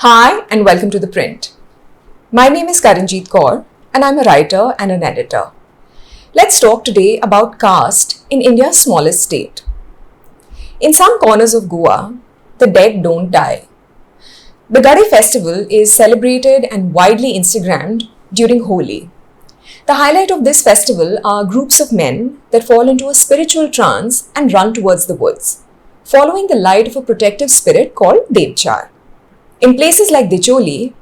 Hi and welcome to The Print. My name is Karanjeet Kaur and I'm a writer and an editor. Let's talk today about caste in India's smallest state. In some corners of Goa, the dead don't die. The Gade festival is celebrated and widely Instagrammed during Holi. The highlight of this festival are groups of men that fall into a spiritual trance and run towards the woods, following the light of a protective spirit called Devchar. In places like Dicholi,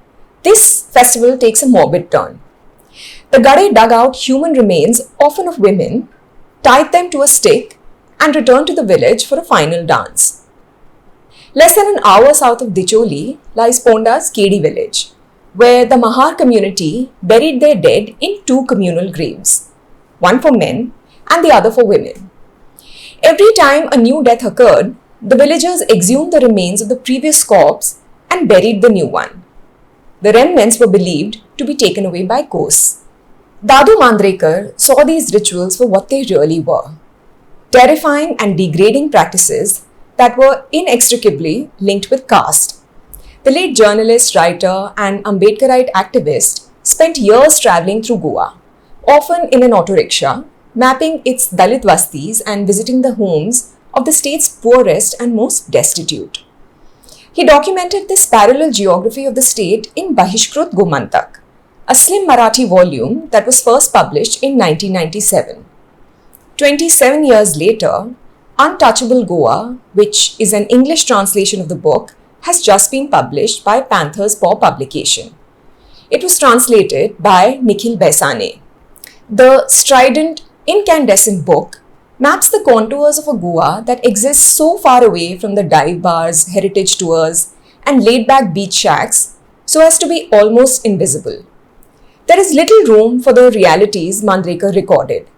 this festival takes a morbid turn. The Gade dug out human remains, often of women, tied them to a stick, and returned to the village for a final dance. Less than an hour south of Dicholi lies Ponda's Kedi village, where the Mahar community buried their dead in two communal graves, one for men and the other for women. Every time a new death occurred, the villagers exhumed the remains of the previous corpse and buried the new one. The remnants were believed to be taken away by ghosts. Dadu Mandrekar saw these rituals for what they really were: terrifying and degrading practices that were inextricably linked with caste. The late journalist, writer, and Ambedkarite activist spent years traveling through Goa, often in an auto rickshaw, mapping its Dalit vastis and visiting the homes of the state's poorest and most destitute. He documented this parallel geography of the state in Bahishkrut Gomantak, a slim Marathi volume that was first published in 1997. 27 years later, Untouchable Goa, which is an English translation of the book, has just been published by Panther's Paw publication. It was translated by Nikhil Besane. The strident, incandescent book maps the contours of a Goa that exists so far away from the dive bars, heritage tours, and laid-back beach shacks so as to be almost invisible. There is little room for the realities Mandrekar recorded,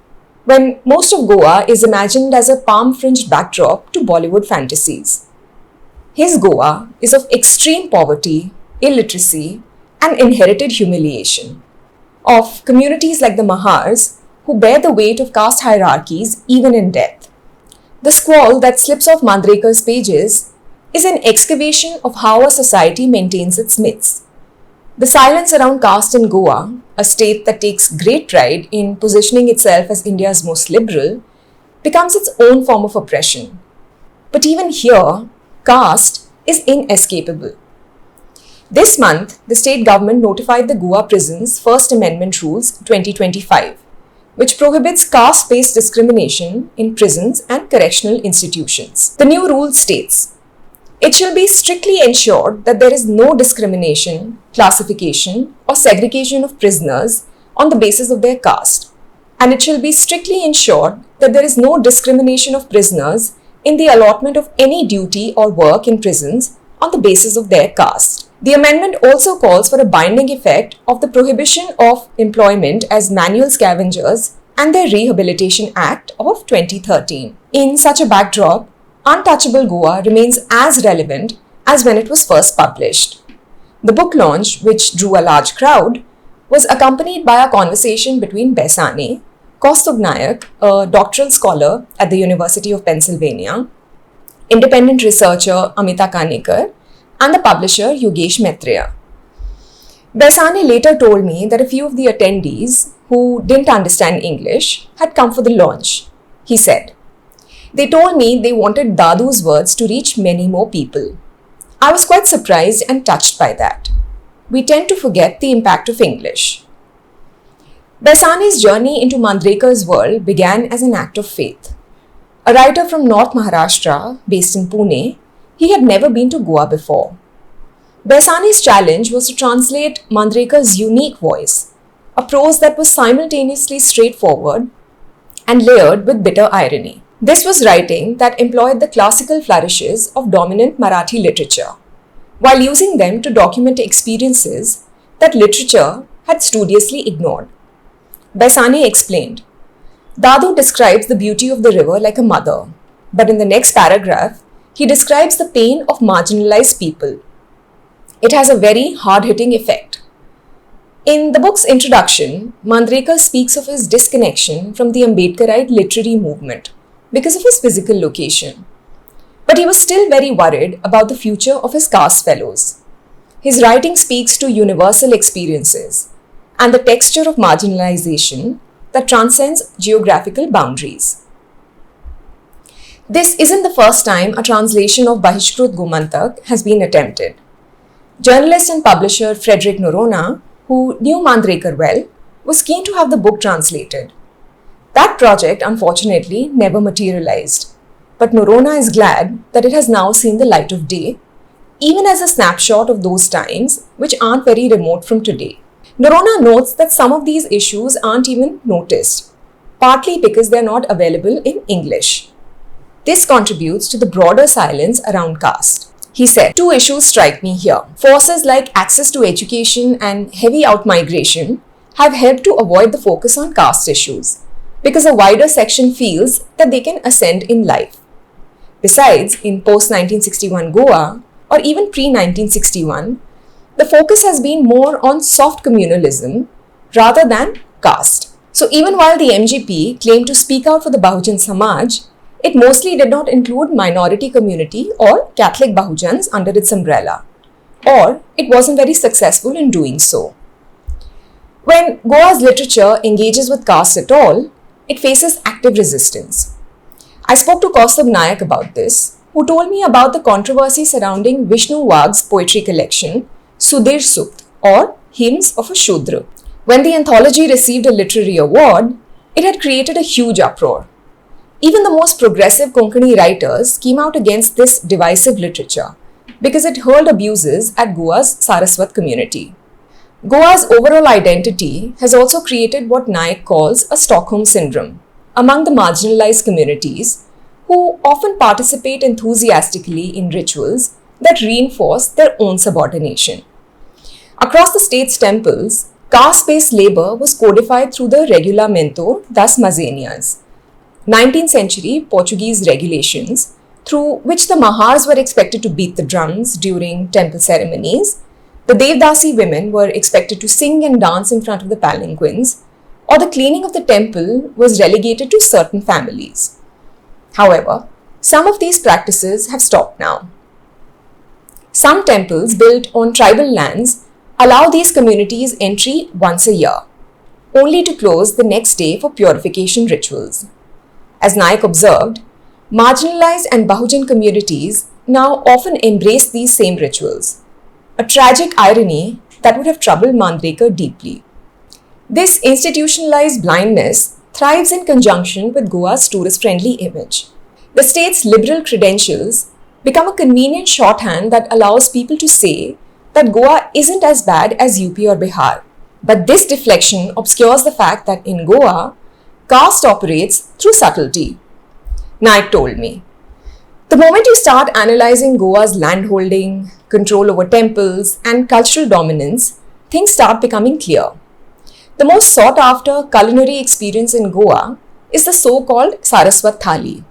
when most of Goa is imagined as a palm-fringed backdrop to Bollywood fantasies. His Goa is of extreme poverty, illiteracy, and inherited humiliation, of communities like the Mahars, who bear the weight of caste hierarchies even in death. The scrawl that slips off Mandrekar's pages is an excavation of how a society maintains its myths. The silence around caste in Goa, a state that takes great pride in positioning itself as India's most liberal, becomes its own form of oppression. But even here, caste is inescapable. This month, the state government notified the Goa Prisons First Amendment Rules 2025, which prohibits caste-based discrimination in prisons and correctional institutions. The new rule states, it shall be strictly ensured that there is no discrimination, classification, or segregation of prisoners on the basis of their caste, and it shall be strictly ensured that there is no discrimination of prisoners in the allotment of any duty or work in prisons on the basis of their caste. The amendment also calls for a binding effect of the Prohibition of Employment as Manual Scavengers and their Rehabilitation Act of 2013. In such a backdrop, Untouchable Goa remains as relevant as when it was first published. The book launch, which drew a large crowd, was accompanied by a conversation between Besane, Kaustubh Nayak, a doctoral scholar at the University of Pennsylvania, independent researcher Amita Kanekar, and the publisher Yogesh Maitreya. Besane later told me that a few of the attendees who didn't understand English had come for the launch. He said, "They told me they wanted Dadu's words to reach many more people. I was quite surprised and touched by that. We tend to forget the impact of English." Besane's journey into Mandrekar's world began as an act of faith. A writer from North Maharashtra, based in Pune, he had never been to Goa before. Besane's challenge was to translate Mandrekar's unique voice, a prose that was simultaneously straightforward and layered with bitter irony. This was writing that employed the classical flourishes of dominant Marathi literature, while using them to document experiences that literature had studiously ignored. Besane explained, Dadu describes the beauty of the river like a mother, but in the next paragraph, he describes the pain of marginalized people. It has a very hard-hitting effect. In the book's introduction, Mandrekar speaks of his disconnection from the Ambedkarite literary movement because of his physical location. But he was still very worried about the future of his caste fellows. His writing speaks to universal experiences and the texture of marginalization that transcends geographical boundaries. This isn't the first time a translation of Bahishkrut Gomantak has been attempted. Journalist and publisher Frederick Noronha, who knew Manjrekar well, was keen to have the book translated. That project, unfortunately, never materialized, but Noronha is glad that it has now seen the light of day, even as a snapshot of those times which aren't very remote from today. Noronha notes that some of these issues aren't even noticed, partly because they're not available in English. This contributes to the broader silence around caste. He said, two issues strike me here. Forces like access to education and heavy outmigration have helped to avoid the focus on caste issues, because a wider section feels that they can ascend in life. Besides, in post-1961 Goa, or even pre-1961, the focus has been more on soft communalism rather than caste. So even while the MGP claimed to speak out for the Bahujan Samaj, it mostly did not include minority community or Catholic Bahujans under its umbrella, or it wasn't very successful in doing so. When Goa's literature engages with caste at all, it faces active resistance. I spoke to Kaustubh Nayak about this, who told me about the controversy surrounding Vishnu Wagh's poetry collection, Sudhir Sukt, or Hymns of a Shudra. When the anthology received a literary award, it had created a huge uproar. Even the most progressive Konkani writers came out against this divisive literature because it hurled abuses at Goa's Saraswat community. Goa's overall identity has also created what Nayak calls a Stockholm syndrome among the marginalized communities who often participate enthusiastically in rituals that reinforce their own subordination. Across the state's temples, caste-based labor was codified through the Regulamento das Mazenias, 19th century Portuguese regulations through which the Mahars were expected to beat the drums during temple ceremonies, the Devdasi women were expected to sing and dance in front of the palanquins, or the cleaning of the temple was relegated to certain families. However, some of these practices have stopped now. Some temples built on tribal lands allow these communities entry once a year, only to close the next day for purification rituals. As Nayak observed, marginalized and Bahujan communities now often embrace these same rituals, a tragic irony that would have troubled Manjrekar deeply. This institutionalized blindness thrives in conjunction with Goa's tourist-friendly image. The state's liberal credentials become a convenient shorthand that allows people to say that Goa isn't as bad as UP or Bihar. But this deflection obscures the fact that in Goa, caste operates through subtlety. Nayak told me, the moment you start analyzing Goa's landholding, control over temples, and cultural dominance, things start becoming clear. The most sought after culinary experience in Goa is the so-called Saraswat Thali.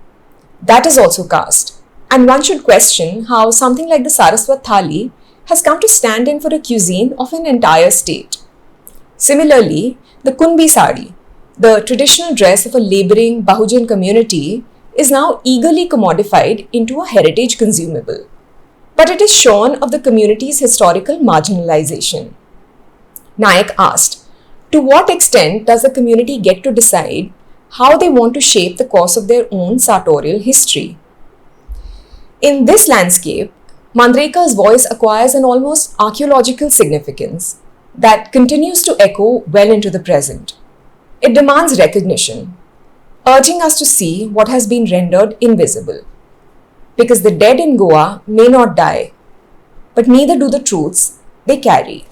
That is also caste, and one should question how something like the Saraswat Thali has come to stand in for a cuisine of an entire state. Similarly, the Kunbi Sari, the traditional dress of a labouring Bahujan community, is now eagerly commodified into a heritage consumable. But it is shorn of the community's historical marginalization. Nayak asked, to what extent does the community get to decide how they want to shape the course of their own sartorial history? In this landscape, Manjrekar's voice acquires an almost archaeological significance that continues to echo well into the present. It demands recognition, urging us to see what has been rendered invisible. Because the dead in Goa may not die, but neither do the truths they carry.